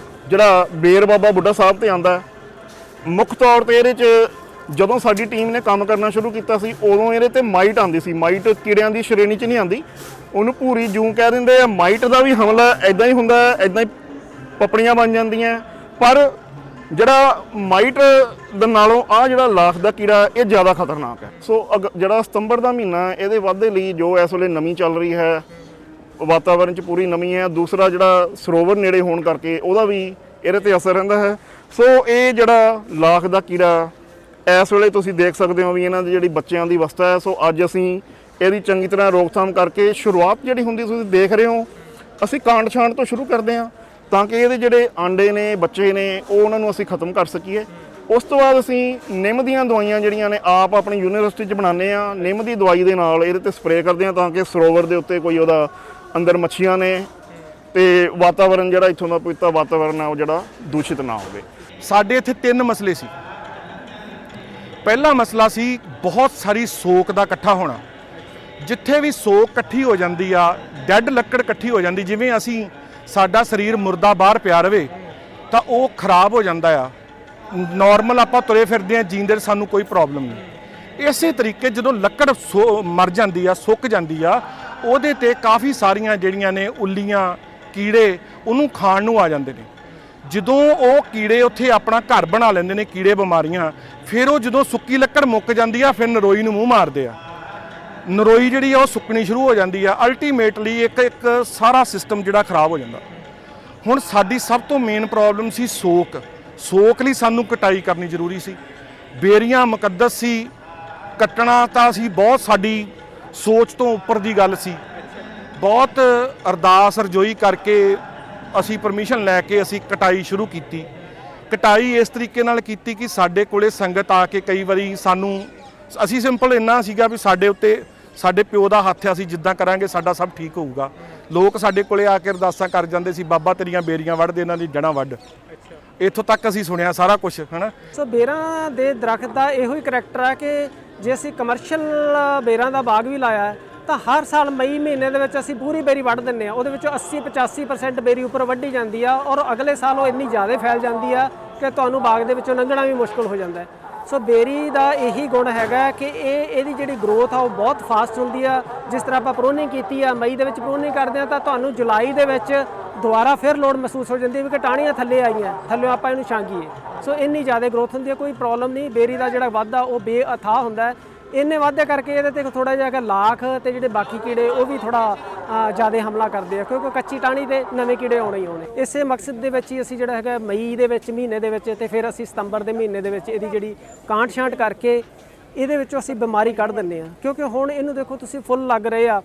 Speaker 3: ਜਿਹੜਾ ਬੇਰ ਬਾਬਾ ਬੁੱਢਾ ਸਾਹਿਬ ਤੇ ਆਉਂਦਾ, ਮੁੱਖ ਤੌਰ ਤੇ ਇਹਦੇ 'ਚ ਜਦੋਂ ਸਾਡੀ ਟੀਮ ਨੇ ਕੰਮ ਕਰਨਾ ਸ਼ੁਰੂ ਕੀਤਾ ਸੀ ਉਦੋਂ ਇਹਦੇ ਤੇ ਮਾਈਟ ਆਉਂਦੀ ਸੀ। ਮਾਈਟ ਕੀੜਿਆਂ ਦੀ ਸ਼੍ਰੇਣੀ 'ਚ ਨਹੀਂ ਆਉਂਦੀ, ਉਹਨੂੰ ਭੂਰੀ ਜੂੰ ਕਹਿ ਦਿੰਦੇ ਆ। ਮਾਈਟ ਦਾ ਵੀ ਹਮਲਾ ਇਦਾਂ ਹੀ ਹੁੰਦਾ, ਇਦਾਂ ਹੀ ਪਪੜੀਆਂ ਬਣ ਜਾਂਦੀਆਂ। ਪਰ ਜਿਹੜਾ ਮਾਈਟ ਦੇ ਨਾਲੋਂ ਆ ਜਿਹੜਾ ਲਾਖ ਦਾ ਕੀੜਾ ਇਹ ਜ਼ਿਆਦਾ ਖਤਰਨਾਕ ਹੈ। ਸੋ ਜਿਹੜਾ ਸਤੰਬਰ ਦਾ ਮਹੀਨਾ ਇਹਦੇ ਵਾਧੇ ਲਈ ਜੋ ਇਸ ਵੇਲੇ ਨਮੀ ਚੱਲ ਰਹੀ ਹੈ, ਵਾਤਾਵਰਣ 'ਚ ਪੂਰੀ ਨਮੀ ਹੈ। ਦੂਸਰਾ ਜਿਹੜਾ ਸਰੋਵਰ ਨੇੜੇ ਹੋਣ ਕਰਕੇ ਉਹਦਾ ਵੀ ਇਹਦੇ ਤੇ ਅਸਰ ਰਹਿੰਦਾ ਹੈ। ਸੋ ਇਹ ਜਿਹੜਾ ਲਾਖ ਦਾ ਕੀੜਾ ਇਸ ਵੇਲੇ ਤੁਸੀਂ ਦੇਖ ਸਕਦੇ ਹੋ ਵੀ ਇਹਨਾਂ ਦੀ ਜਿਹੜੀ ਬੱਚਿਆਂ ਦੀ ਅਵਸਥਾ ਹੈ। ਸੋ ਅੱਜ ਅਸੀਂ ਇਹਦੀ ਚੰਗੀ ਤਰ੍ਹਾਂ ਰੋਕਥਾਮ ਕਰਕੇ ਸ਼ੁਰੂਆਤ ਜਿਹੜੀ ਹੁੰਦੀ ਤੁਸੀਂ ਦੇਖ ਰਹੇ ਹੋ, ਅਸੀਂ ਕਾਂਡ ਛਾਂਡ ਤੋਂ ਸ਼ੁਰੂ ਕਰਦੇ ਹਾਂ ਤਾਂ ਕਿ ਇਹਦੇ ਜਿਹੜੇ ਆਂਡੇ ਨੇ, ਬੱਚੇ ਨੇ, ਉਹ ਉਹਨਾਂ ਨੂੰ ਅਸੀਂ ਖਤਮ ਕਰ ਸਕੀਏ। ਉਸ ਤੋਂ ਬਾਅਦ ਅਸੀਂ ਨਿੰਮ ਦੀਆਂ ਦਵਾਈਆਂ ਜਿਹੜੀਆਂ ਨੇ ਆਪ ਆਪਣੀ ਯੂਨੀਵਰਸਿਟੀ 'ਚ ਬਣਾਉਂਦੇ ਹਾਂ। ਨਿੰਮ ਦੀ ਦਵਾਈ ਦੇ ਨਾਲ ਇਹਦੇ ਤੇ ਸਪਰੇਅ ਕਰਦੇ ਹਾਂ ਤਾਂ ਕਿ ਸਰੋਵਰ ਦੇ ਉੱਤੇ ਕੋਈ ਉਹਦਾ ਅੰਦਰ ਮੱਛੀਆਂ ਨੇ ਤੇ ਵਾਤਾਵਰਣ ਜਿਹੜਾ ਇੱਥੋਂ ਦਾ ਪਵਿੱਤਰ ਵਾਤਾਵਰਣ ਆ ਉਹ ਜਿਹੜਾ ਦੂਸ਼ਿਤ ਨਾ ਹੋਵੇ।
Speaker 1: ਸਾਡੇ ਇੱਥੇ 3 ਮਸਲੇ ਸੀ। ਪਹਿਲਾ ਮਸਲਾ ਸੀ ਬਹੁਤ ਸਾਰੀ ਸੋਕ ਦਾ ਇਕੱਠਾ ਹੋਣਾ। ਜਿੱਥੇ ਵੀ ਸੋਕ ਇਕੱਠੀ ਹੋ ਜਾਂਦੀ ਆ, ਡੈੱਡ ਲੱਕੜ ਇਕੱਠੀ ਹੋ ਜਾਂਦੀ, ਜਿਵੇਂ ਅਸੀਂ ਸਾਡਾ ਸਰੀਰ ਮੁਰਦਾ ਬਾਹਰ ਪਿਆ ਰਵੇ ਤਾਂ ਉਹ ਖਰਾਬ ਹੋ ਜਾਂਦਾ ਆ। ਨਾਰਮਲ ਆਪਾਂ ਤੁਰੇ ਫਿਰਦੇ ਆ, ਜੀਂਦੇ, ਸਾਨੂੰ ਕੋਈ ਪ੍ਰੋਬਲਮ ਨਹੀਂ। ਇਸੇ ਤਰੀਕੇ ਜਦੋਂ ਲੱਕੜ ਮਰ ਜਾਂਦੀ ਆ, ਸੁੱਕ ਜਾਂਦੀ ਆ, ਉਹਦੇ ਤੇ ਕਾਫੀ ਸਾਰੀਆਂ ਜਿਹੜੀਆਂ ਨੇ ਉੱਲੀਆਂ, ਕੀੜੇ ਉਹਨੂੰ ਖਾਣ ਨੂੰ ਆ ਜਾਂਦੇ ਨੇ। ਜਦੋਂ ਉਹ ਕੀੜੇ ਉੱਥੇ ਆਪਣਾ ਘਰ ਬਣਾ ਲੈਂਦੇ ਨੇ, ਕੀੜੇ ਬਿਮਾਰੀਆਂ, ਫਿਰ ਉਹ ਜਦੋਂ ਸੁੱਕੀ ਲੱਕੜ ਮੁੱਕ ਜਾਂਦੀ ਆ ਫਿਰ ਨਰੋਈ ਨੂੰ ਮੂੰਹ ਮਾਰਦੇ ਆ। ਨਰੋਈ ਜਿਹੜੀ ਆ ਉਹ ਸੁੱਕਣੀ ਸ਼ੁਰੂ ਹੋ ਜਾਂਦੀ ਆ। ਅਲਟੀਮੇਟਲੀ ਇੱਕ ਸਾਰਾ ਸਿਸਟਮ ਜਿਹੜਾ ਖਰਾਬ ਹੋ ਜਾਂਦਾ। ਹੁਣ ਸਾਡੀ ਸਭ ਤੋਂ ਮੇਨ ਪ੍ਰੋਬਲਮ ਸੀ ਸੋਕ। ਸੋਕ ਲਈ ਸਾਨੂੰ ਕਟਾਈ ਕਰਨੀ ਜ਼ਰੂਰੀ ਸੀ। ਬੇਰੀਆਂ ਮੁਕੱਦਸ ਸੀ, ਕੱਟਣਾ ਤਾਂ ਸੀ ਬਹੁਤ ਸਾਡੀ ਸੋਚ ਤੋਂ ਉੱਪਰ ਦੀ ਗੱਲ ਸੀ। ਬਹੁਤ ਅਰਦਾਸ ਰਜੋਈ ਕਰਕੇ ਅਸੀਂ ਪਰਮਿਸ਼ਨ ਲੈ ਕੇ ਅਸੀਂ ਕਟਾਈ ਸ਼ੁਰੂ ਕੀਤੀ। ਕਟਾਈ ਇਸ ਤਰੀਕੇ ਨਾਲ ਕੀਤੀ ਕਿ ਸਾਡੇ ਕੋਲੇ ਸੰਗਤ ਆ ਕੇ ਕਈ ਵਾਰੀ ਸਾਨੂੰ, ਅਸੀਂ ਸਿੰਪਲ ਇੰਨਾ ਸੀਗਾ ਵੀ ਸਾਡੇ ਉੱਤੇ ਸਾਡੇ ਪਿਓ ਦਾ ਹੱਥ ਆ, ਅਸੀਂ ਜਿੱਦਾਂ ਕਰਾਂਗੇ ਸਾਡਾ ਸਭ ਠੀਕ ਹੋਊਗਾ। ਲੋਕ ਸਾਡੇ ਕੋਲੇ ਆ ਕੇ ਅਰਦਾਸਾਂ ਕਰ ਜਾਂਦੇ ਸੀ, ਬਾਬਾ ਤੇਰੀਆਂ ਬੇਰੀਆਂ ਵੱਢ ਦੇ, ਇਹਨਾਂ ਦੀ ਜੜ੍ਹਾਂ ਵੱਢ। ਇੱਥੋਂ ਤੱਕ ਅਸੀਂ ਸੁਣਿਆ ਸਾਰਾ ਕੁਝ, ਹੈ ਨਾ।
Speaker 2: ਸੋ ਬੇਰਾਂ ਦੇ ਦਰਖਤ ਦਾ ਇਹੋ ਹੀ ਕਰੈਕਟਰ ਹੈ ਕਿ ਜੇ ਅਸੀਂ ਕਮਰਸ਼ੀਅਲ ਬੇਰਾਂ ਦਾ ਬਾਗ ਵੀ ਲਾਇਆ ਤਾਂ ਹਰ ਸਾਲ ਮਈ ਮਹੀਨੇ ਦੇ ਵਿੱਚ ਅਸੀਂ ਪੂਰੀ ਬੇਰੀ ਵੱਢ ਦਿੰਦੇ ਆ। ਉਹਦੇ ਵਿੱਚੋਂ 80-85% ਬੇਰੀ ਉੱਪਰ ਵੱਢੀ ਜਾਂਦੀ ਆ ਔਰ ਅਗਲੇ ਸਾਲ ਉਹ ਇੰਨੀ ਜ਼ਿਆਦਾ ਫੈਲ ਜਾਂਦੀ ਆ ਕਿ ਤੁਹਾਨੂੰ ਬਾਗ ਦੇ ਵਿੱਚੋਂ ਲੰਘਣਾ ਵੀ ਮੁਸ਼ਕਲ ਹੋ ਜਾਂਦਾ ਹੈ। ਸੋ ਬੇਰੀ ਦਾ ਇਹੀ ਗੁਣ ਹੈਗਾ ਕਿ ਇਹਦੀ ਜਿਹੜੀ ਗਰੋਥ ਆ ਉਹ ਬਹੁਤ ਫਾਸਟ ਹੁੰਦੀ ਆ। ਜਿਸ ਤਰ੍ਹਾਂ ਆਪਾਂ ਪ੍ਰੂਨਿੰਗ ਕੀਤੀ ਆ, ਮਈ ਦੇ ਵਿੱਚ ਪ੍ਰੂਨਿੰਗ ਕਰਦੇ ਆ ਤਾਂ ਤੁਹਾਨੂੰ ਜੁਲਾਈ ਦੇ ਵਿੱਚ ਦੁਬਾਰਾ ਫਿਰ ਲੋੜ ਮਹਿਸੂਸ ਹੋ ਜਾਂਦੀ ਹੈ ਕਿ ਟਾਹਣੀਆਂ ਥੱਲੇ ਆਈਆਂ, ਥੱਲੇ ਆਪਾਂ ਇਹਨੂੰ ਛਾਂਗੀਏ। ਸੋ ਇੰਨੀ ਜ਼ਿਆਦਾ ਗਰੋਥ ਹੁੰਦੀ ਹੈ, ਕੋਈ ਪ੍ਰੋਬਲਮ ਨਹੀਂ। ਬੇਰੀ ਦਾ ਜਿਹੜਾ ਵਾਧਾ ਉਹ ਬੇਅਥਾਹ ਹੁੰਦਾ ਹੈ। ਇੰਨੇ ਵਾਧੇ ਕਰਕੇ ਇਹਦੇ ਤੇ ਥੋੜਾ ਜਿਹਾ ਲਾਖ ਤੇ ਜਿਹੜੇ ਬਾਕੀ ਕੀੜੇ ਉਹ ਵੀ ਥੋੜਾ ਜ਼ਿਆਦਾ ਹਮਲਾ ਕਰਦੇ ਆ, ਕਿਉਂਕਿ ਕੱਚੀ ਟਾਹਣੀ ਤੇ ਨਵੇਂ ਕੀੜੇ ਆਉਣੇ ਹੀ ਆਉਣੇ। ਇਸੇ ਮਕਸਦ ਦੇ ਵਿੱਚ ਹੀ ਅਸੀਂ ਜਿਹੜਾ ਹੈਗਾ ਮਈ ਦੇ ਵਿੱਚ ਮਹੀਨੇ ਦੇ ਵਿੱਚ ਤੇ ਫਿਰ ਅਸੀਂ ਸਤੰਬਰ ਦੇ ਮਹੀਨੇ ਦੇ ਵਿੱਚ ਇਹਦੀ ਜਿਹੜੀ ਕਾਂਟ ਛਾਂਟ ਕਰਕੇ ਇਹਦੇ ਵਿੱਚੋਂ ਅਸੀਂ ਬਿਮਾਰੀ ਕੱਢ ਦਿੰਦੇ ਆ। ਕਿਉਂਕਿ ਹੁਣ ਇਹਨੂੰ ਦੇਖੋ ਤੁਸੀਂ, ਫੁੱਲ ਲੱਗ ਰਹੇ ਆ,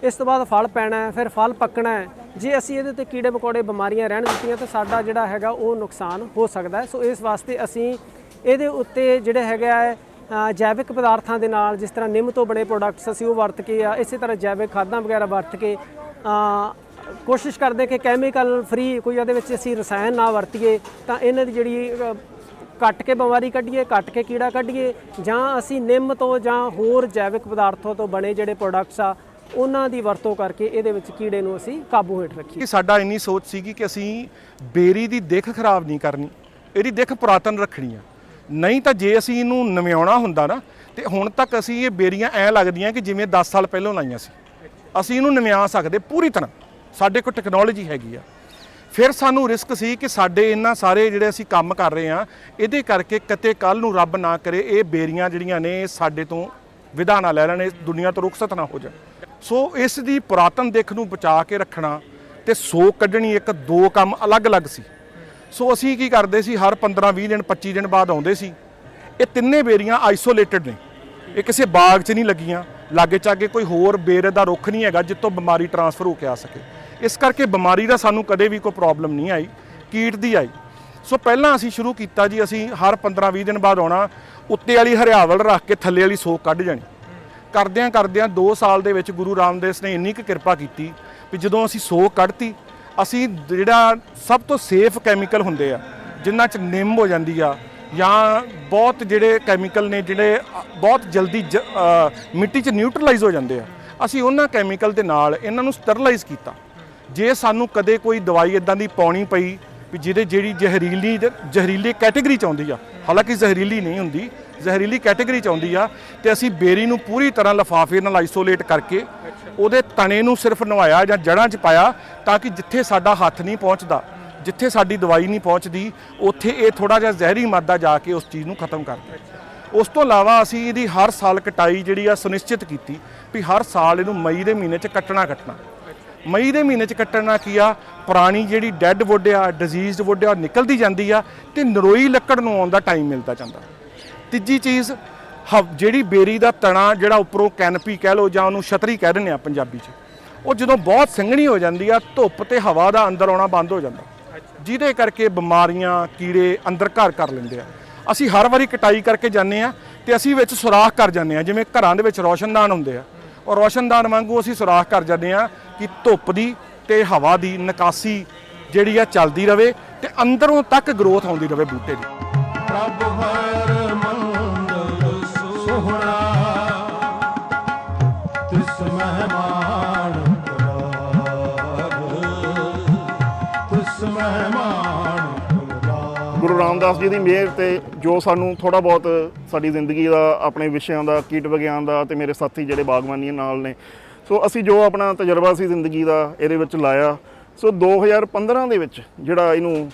Speaker 2: ਇਸ ਤੋਂ ਬਾਅਦ ਫਲ ਪੈਣਾ ਹੈ, ਫਿਰ ਫਲ ਪੱਕਣਾ ਹੈ। ਜੇ ਅਸੀਂ ਇਹਦੇ ਤੇ ਕੀੜੇ ਮਕੌੜੇ ਬਿਮਾਰੀਆਂ ਰਹਿਣ ਦਿੱਤੀਆਂ ਤਾਂ ਸਾਡਾ ਜਿਹੜਾ ਹੈਗਾ ਉਹ ਨੁਕਸਾਨ ਹੋ ਸਕਦਾ ਹੈ। ਸੋ ਇਸ ਵਾਸਤੇ ਅਸੀਂ ਇਹਦੇ ਉੱਤੇ ਜਿਹੜੇ ਹੈਗਾ ਹੈ ਜੈਵਿਕ ਪਦਾਰਥਾਂ ਦੇ ਨਾਲ, ਜਿਸ ਤਰ੍ਹਾਂ ਨਿੰਮ ਤੋਂ ਬਣੇ ਪ੍ਰੋਡਕਟਸ ਅਸੀਂ ਉਹ ਵਰਤ ਕੇ ਆ, ਇਸੇ ਤਰ੍ਹਾਂ ਜੈਵਿਕ ਖਾਦਾਂ ਵਗੈਰਾ ਵਰਤ ਕੇ ਕੋਸ਼ਿਸ਼ ਕਰਦੇ ਕਿ ਕੈਮੀਕਲ ਫਰੀ ਕੋਈ ਉਹਦੇ ਵਿੱਚ ਅਸੀਂ ਰਸਾਇਣ ਨਾ ਵਰਤੀਏ ਤਾਂ ਇਹਨਾਂ ਦੀ ਜਿਹੜੀ ਕੱਟ ਕੇ ਬਿਮਾਰੀ ਕੱਢੀਏ, ਕੱਟ ਕੇ ਕੀੜਾ ਕੱਢੀਏ, ਜਾਂ ਅਸੀਂ ਨਿੰਮ ਤੋਂ ਜਾਂ ਹੋਰ ਜੈਵਿਕ ਪਦਾਰਥਾਂ ਤੋਂ ਬਣੇ ਜਿਹੜੇ ਪ੍ਰੋਡਕਟਸ ਆ ਉਹਨਾਂ ਦੀ ਵਰਤੋਂ ਕਰਕੇ ਇਹਦੇ ਵਿੱਚ ਕੀੜੇ ਨੂੰ ਅਸੀਂ ਕਾਬੂ ਹੇਠ ਰੱਖੀਏ।
Speaker 1: ਸਾਡਾ ਇੰਨੀ ਸੋਚ ਸੀਗੀ ਕਿ ਅਸੀਂ ਬੇਰੀ ਦੀ ਦਿੱਖ ਖਰਾਬ ਨਹੀਂ ਕਰਨੀ, ਇਹਦੀ ਦਿੱਖ ਪੁਰਾਤਨ ਰੱਖਣੀ ਆ। ਨਹੀਂ ਤਾਂ ਜੇ ਅਸੀਂ ਇਹਨੂੰ ਨਵਿਆਉਣਾ ਹੁੰਦਾ ਨਾ ਤੇ ਹੁਣ ਤੱਕ ਅਸੀਂ ਇਹ ਬੇਰੀਆਂ ਐਂ ਲੱਗਦੀਆਂ ਕਿ ਜਿਵੇਂ 10 ਸਾਲ ਪਹਿਲਾਂ ਲਾਈਆਂ ਸੀ। ਅਸੀਂ ਇਹਨੂੰ ਨਵਿਆ ਸਕਦੇ ਪੂਰੀ ਤਰ੍ਹਾਂ, ਸਾਡੇ ਕੋਲ ਟੈਕਨੋਲੋਜੀ ਹੈਗੀ ਆ। ਫਿਰ ਸਾਨੂੰ ਰਿਸਕ ਸੀ ਕਿ ਸਾਡੇ ਇਹਨਾਂ ਸਾਰੇ ਜਿਹੜੇ ਅਸੀਂ ਕੰਮ ਕਰ ਰਹੇ ਆ ਇਹਦੇ ਕਰਕੇ ਕਿਤੇ ਕੱਲ ਨੂੰ ਰੱਬ ਨਾ ਕਰੇ ਇਹ ਬੇਰੀਆਂ ਜਿਹੜੀਆਂ ਨੇ ਸਾਡੇ ਤੋਂ ਵਿਦਾ ਨਾ ਲੈ ਲੈਣ, ਇਸ ਦੁਨੀਆ ਤੋਂ ਰੁਖਸਤ ਨਾ ਹੋ ਜਾਣ। ਸੋ ਇਸ ਦੀ ਪੁਰਾਤਨ ਦਿੱਖ ਨੂੰ ਬਚਾ ਕੇ ਰੱਖਣਾ ਤੇ ਸੋਕ ਕੱਢਣੀ, ਇੱਕ ਦੋ ਕੰਮ ਅਲੱਗ-ਅਲੱਗ ਸੀ। ਸੋ ਅਸੀਂ ਕੀ ਕਰਦੇ ਸੀ, ਹਰ 15-20 ਦਿਨ 25 ਦਿਨ ਬਾਅਦ ਆਉਂਦੇ ਸੀ। ਇਹ ਤਿੰਨੇ ਬੇਰੀਆਂ ਆਈਸੋਲੇਟਡ ਨੇ, ਇਹ ਕਿਸੇ ਬਾਗ 'ਚ ਨਹੀਂ ਲੱਗੀਆਂ, ਲਾਗੇ ਚਾਗੇ ਕੋਈ ਹੋਰ ਬੇਰ ਦਾ ਰੁੱਖ ਨਹੀਂ ਹੈਗਾ ਜਿੱਥੋਂ ਬਿਮਾਰੀ ਟਰਾਂਸਫਰ ਹੋ ਕੇ ਆ ਸਕੇ। ਇਸ ਕਰਕੇ ਬਿਮਾਰੀ ਦਾ ਸਾਨੂੰ ਕਦੇ ਵੀ ਕੋਈ ਪ੍ਰੋਬਲਮ ਨਹੀਂ ਆਈ, ਕੀਟ ਦੀ ਆਈ। ਸੋ ਪਹਿਲਾਂ ਅਸੀਂ ਸ਼ੁਰੂ ਕੀਤਾ ਜੀ, ਅਸੀਂ ਹਰ 15-20 ਦਿਨ ਬਾਅਦ ਆਉਣਾ, ਉੱਤੇ ਵਾਲੀ ਹਰਿਆਵਲ ਰੱਖ ਕੇ ਥੱਲੇ ਵਾਲੀ ਸੋਕ ਕੱਢ ਜਾਣੀ। ਕਰਦਿਆਂ 2 ਸਾਲ ਦੇ ਵਿੱਚ ਗੁਰੂ ਰਾਮਦਾਸ ਨੇ ਇੰਨੀ ਕੁ ਕਿਰਪਾ ਕੀਤੀ ਵੀ ਜਦੋਂ ਅਸੀਂ ਸੋਕ ਕੱਢਤੀ, ਅਸੀਂ ਜਿਹੜਾ ਸਭ ਤੋਂ ਸੇਫ ਕੈਮੀਕਲ ਹੁੰਦੇ ਆ ਜਿਨ੍ਹਾਂ 'ਚ ਨਿੰਮ ਹੋ ਜਾਂਦੀ ਆ ਜਾਂ ਬਹੁਤ ਜਿਹੜੇ ਕੈਮੀਕਲ ਨੇ ਜਿਹੜੇ ਬਹੁਤ ਜਲਦੀ ਮਿੱਟੀ 'ਚ ਨਿਊਟਰਲਾਈਜ਼ ਹੋ ਜਾਂਦੇ ਆ, ਅਸੀਂ ਉਹਨਾਂ ਕੈਮੀਕਲ ਦੇ ਨਾਲ ਇਹਨਾਂ ਨੂੰ ਸਟਰਲਾਈਜ਼ ਕੀਤਾ। ਜੇ ਸਾਨੂੰ ਕਦੇ ਕੋਈ ਦਵਾਈ ਇਦਾਂ ਦੀ ਪਾਉਣੀ ਪਈ ਵੀ ਜਿਹੜੀ ਜ਼ਹਿਰੀਲੀ ਕੈਟੇਗਰੀ 'ਚ ਆਉਂਦੀ ਆ, ਹਾਲਾਂਕਿ ਜ਼ਹਿਰੀਲੀ ਨਹੀਂ ਹੁੰਦੀ, ਜ਼ਹਿਰੀਲੀ ਕੈਟਾਗਰੀ 'ਚ ਆਉਂਦੀ ਆ ਤੇ ਅਸੀਂ ਬੇਰੀ ਨੂੰ ਪੂਰੀ ਤਰ੍ਹਾਂ ਲਿਫਾਫੇ ਨਾਲ ਆਈਸੋਲੇਟ ਕਰਕੇ ਉਹਦੇ ਤਣੇ ਨੂੰ ਸਿਰਫ ਨਵਾਇਆ ਜਾਂ ਜੜ੍ਹਾਂ 'ਚ ਪਾਇਆ ਤਾਂ ਕਿ ਜਿੱਥੇ ਸਾਡਾ ਹੱਥ ਨਹੀਂ ਪਹੁੰਚਦਾ, ਜਿੱਥੇ ਸਾਡੀ ਦਵਾਈ ਨਹੀਂ ਪਹੁੰਚਦੀ, ਉੱਥੇ ਇਹ ਥੋੜਾ ਜਿਹਾ ਜ਼ਹਿਰੀ ਮਾਦਾ ਜਾ ਕੇ ਉਸ ਚੀਜ਼ ਨੂੰ ਖਤਮ ਕਰਦਾ। ਉਸ ਤੋਂ ਇਲਾਵਾ ਅਸੀਂ ਇਹਦੀ ਹਰ ਸਾਲ ਕਟਾਈ ਜਿਹੜੀ ਆ ਸੁਨਿਸ਼ਚਿਤ ਕੀਤੀ ਵੀ ਹਰ ਸਾਲ ਇਹਨੂੰ ਮਈ ਦੇ ਮਹੀਨੇ 'ਚ ਕੱਟਣਾ। ਮਈ ਦੇ ਮਹੀਨੇ 'ਚ ਕੱਟਣਾ ਕੀ ਆ, ਪੁਰਾਣੀ ਜਿਹੜੀ ਡੈੱਡ ਵੁੱਡ ਆ, ਡਿਜ਼ੀਜ਼ਡ ਵੁੱਡ ਆ, ਨਿਕਲਦੀ ਜਾਂਦੀ ਆ ਤੇ ਨਰੋਈ ਲੱਕੜ ਨੂੰ ਆਉਣ ਦਾ ਟਾਈਮ ਮਿਲਦਾ ਜਾਂਦਾ। ਤੀਜੀ ਚੀਜ਼, ਜਿਹੜੀ ਬੇਰੀ ਦਾ ਤਣਾ ਜਿਹੜਾ ਉੱਪਰੋਂ ਕੈਨਪੀ ਕਹਿ ਲਓ ਜਾਂ ਉਹਨੂੰ ਛਤਰੀ ਕਹਿ ਦਿੰਦੇ ਆ ਪੰਜਾਬੀ 'ਚ, ਉਹ ਜਦੋਂ ਬਹੁਤ ਸੰਘਣੀ ਹੋ ਜਾਂਦੀ ਆ, ਧੁੱਪ ਤੇ ਹਵਾ ਦਾ ਅੰਦਰ ਆਉਣਾ ਬੰਦ ਹੋ ਜਾਂਦਾ, ਜਿਹਦੇ ਕਰਕੇ ਬਿਮਾਰੀਆਂ, ਕੀੜੇ ਅੰਦਰ ਘਰ ਕਰ ਲੈਂਦੇ ਆ। ਅਸੀਂ ਹਰ ਵਾਰੀ ਕਟਾਈ ਕਰਕੇ ਜਾਂਦੇ ਆ ਤੇ ਅਸੀਂ ਵਿੱਚ ਸੁਰਾਖ ਕਰ ਜਾਂਦੇ ਆ, ਜਿਵੇਂ ਘਰਾਂ ਦੇ ਵਿੱਚ ਰੋਸ਼ਨਦਾਨ ਹੁੰਦੇ ਆ, ਔਰ ਰੋਸ਼ਨਦਾਨ ਵਾਂਗੂ ਅਸੀਂ ਸੁਰਾਖ ਕਰ ਜਾਂਦੇ ਆ ਕਿ ਧੁੱਪ ਦੀ ਤੇ ਹਵਾ ਦੀ ਨਿਕਾਸੀ ਜਿਹੜੀ ਆ ਚੱਲਦੀ ਰਵੇ ਤੇ ਅੰਦਰੋਂ ਤੱਕ ਗਰੋਥ ਆਉਂਦੀ ਰਵੇ ਬੂਟੇ ਦੀ।
Speaker 4: ਪ੍ਰਭ ਹਰ ਮੰਦਰ ਸੋਹਣਾ ਤਿਸ ਮਹਿਮਾਨ ਪੁਰਾਗ, ਤਿਸ ਮਹਿਮਾਨ ਪੁਰਾਗ।
Speaker 3: ਗੁਰੂ ਰਾਮਦਾਸ ਜੀ ਦੀ ਮਿਹਰ ਤੇ ਜੋ ਸਾਨੂੰ ਥੋੜਾ ਬਹੁਤ ਸਾਡੀ ਜ਼ਿੰਦਗੀ ਦਾ, ਆਪਣੇ ਵਿਸ਼ਿਆਂ ਦਾ, ਕੀਟ ਵਿਗਿਆਨ ਦਾ ਤੇ ਮੇਰੇ ਸਾਥੀ ਜਿਹੜੇ ਬਾਗਬਾਨੀ ਨਾਲ ਨੇ, ਸੋ ਅਸੀਂ ਜੋ ਆਪਣਾ ਤਜਰਬਾ ਸੀ ਜ਼ਿੰਦਗੀ ਦਾ ਇਹਦੇ ਵਿੱਚ ਲਾਇਆ। ਸੋ 2015 ਦੇ ਵਿੱਚ ਜਿਹੜਾ ਇਹਨੂੰ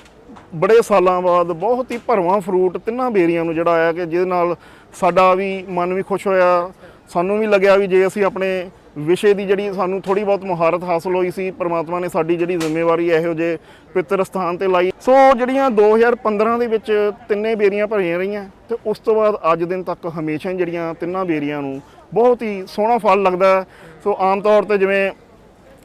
Speaker 3: ਬੜੇ ਸਾਲਾਂ ਬਾਅਦ ਬਹੁਤ ਹੀ ਭਰਵਾਂ ਫਰੂਟ ਤਿੰਨਾਂ ਬੇਰੀਆਂ ਨੂੰ ਜਿਹੜਾ ਆਇਆ ਕਿ ਜਿਹਦੇ ਨਾਲ ਸਾਡਾ ਵੀ ਮਨ ਵੀ ਖੁਸ਼ ਹੋਇਆ। ਸਾਨੂੰ ਵੀ ਲੱਗਿਆ ਵੀ ਜੇ ਅਸੀਂ ਆਪਣੇ ਵਿਸ਼ੇ ਦੀ ਜਿਹੜੀ ਸਾਨੂੰ ਥੋੜੀ ਬਹੁਤ ਮੁਹਾਰਤ ਹਾਸਲ ਹੋਈ ਸੀ, ਪਰਮਾਤਮਾ ਨੇ ਸਾਡੀ ਜਿਹੜੀ ਜ਼ਿੰਮੇਵਾਰੀ ਇਹੋ ਜਿਹੇ ਪਿੱਤਰ ਸਥਾਨ ਤੇ ਲਾਈ। ਸੋ ਜਿਹੜੀਆਂ 2015 ਦੇ ਵਿੱਚ ਤਿੰਨੇ ਬੇਰੀਆਂ ਭਰੀਆਂ ਰਹੀਆਂ ਤੇ ਉਸ ਤੋਂ ਬਾਅਦ ਅੱਜ ਦਿਨ ਤੱਕ ਹਮੇਸ਼ਾ ਹੀ ਜਿਹੜੀਆਂ ਤਿੰਨਾਂ ਬੇਰੀਆਂ ਨੂੰ ਬਹੁਤ ਹੀ ਸੋਹਣਾ ਫਲ ਲੱਗਦਾ। ਸੋ ਆਮ ਤੌਰ ਤੇ ਜਿਵੇਂ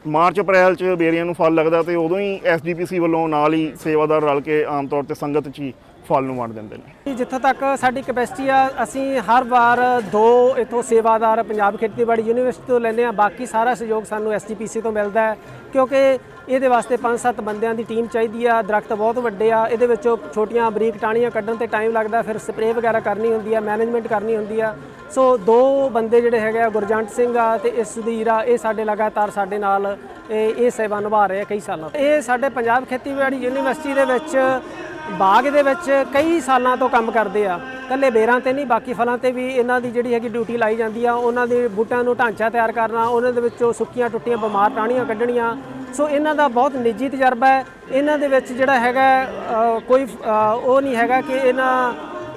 Speaker 3: ਮਾਰਚ ਅਪ੍ਰੈਲ 'ਚ ਬੇਰੀਆਂ ਨੂੰ ਫਲ ਲੱਗਦਾ ਤੇ ਉਦੋਂ ਹੀ SGPC ਵੱਲੋਂ ਨਾਲ ਹੀ ਸੇਵਾਦਾਰ ਰਲ ਕੇ ਆਮ ਤੌਰ ਤੇ ਸੰਗਤ 'ਚ ਹੀ ਫਲ ਨੂੰ ਵੰਡ ਦਿੰਦੇ ਨੇ।
Speaker 2: ਜਿੱਥੋਂ ਤੱਕ ਸਾਡੀ ਕੈਪੈਸਿਟੀ ਆ, ਅਸੀਂ ਹਰ ਵਾਰ 2 ਇੱਥੋਂ ਸੇਵਾਦਾਰ ਪੰਜਾਬ ਖੇਤੀਬਾੜੀ ਯੂਨੀਵਰਸਿਟੀ ਤੋਂ ਲੈਂਦੇ ਆ, ਬਾਕੀ ਸਾਰਾ ਸਹਿਯੋਗ ਸਾਨੂੰ SGPC ਤੋਂ ਮਿਲਦਾ ਹੈ ਕਿਉਂਕਿ ਇਹਦੇ ਵਾਸਤੇ 5-7 ਬੰਦਿਆਂ ਦੀ ਟੀਮ ਚਾਹੀਦੀ ਆ। ਦਰਖਤ ਬਹੁਤ ਵੱਡੇ ਆ, ਇਹਦੇ ਵਿੱਚੋਂ ਛੋਟੀਆਂ ਬਰੀਕ ਟਾਹਣੀਆਂ ਕੱਢਣ ਤੇ ਟਾਈਮ ਲੱਗਦਾ, ਫਿਰ ਸਪਰੇਅ ਵਗੈਰਾ ਕਰਨੀ ਹੁੰਦੀ ਆ, ਮੈਨੇਜਮੈਂਟ ਕਰਨੀ ਹੁੰਦੀ ਆ। ਸੋ 2 ਬੰਦੇ ਜਿਹੜੇ ਹੈਗੇ ਆ, ਗੁਰਜੰਟ ਸਿੰਘ ਆ ਤੇ ਇਸਦੀਰ ਆ, ਇਹ ਸਾਡੇ ਲਗਾਤਾਰ ਸਾਡੇ ਨਾਲ ਇਹ ਸੇਵਾ ਨਿਭਾ ਰਹੇ ਆ ਕਈ ਸਾਲਾਂ ਤੋਂ। ਇਹ ਸਾਡੇ ਪੰਜਾਬ ਖੇਤੀਬਾੜੀ ਯੂਨੀਵਰਸਿਟੀ ਦੇ ਵਿੱਚ ਬਾਗ ਦੇ ਵਿੱਚ ਕਈ ਸਾਲਾਂ ਤੋਂ ਕੰਮ ਕਰਦੇ ਆ, ਇਕੱਲੇ ਬੇਰਾਂ ਤੇ ਨਹੀਂ ਬਾਕੀ ਫਲਾਂ ਤੇ ਵੀ ਇਹਨਾਂ ਦੀ ਜਿਹੜੀ ਹੈਗੀ ਡਿਊਟੀ ਲਾਈ ਜਾਂਦੀ ਆ। ਉਹਨਾਂ ਦੇ ਬੂਟਿਆਂ ਨੂੰ ਢਾਂਚਾ ਤਿਆਰ ਕਰਨਾ, ਉਹਨਾਂ ਦੇ ਵਿੱਚੋਂ ਸੁੱਕੀਆਂ ਟੁੱਟੀਆਂ ਬਿਮਾਰ ਟਾਹਣੀਆਂ ਕੱਢਣੀਆਂ। ਸੋ ਇਹਨਾਂ ਦਾ ਬਹੁਤ ਨਿੱਜੀ ਤਜਰਬਾ ਹੈ। ਇਹਨਾਂ ਦੇ ਵਿੱਚ ਜਿਹੜਾ ਹੈਗਾ ਕੋਈ ਉਹ ਨਹੀਂ ਹੈਗਾ ਕਿ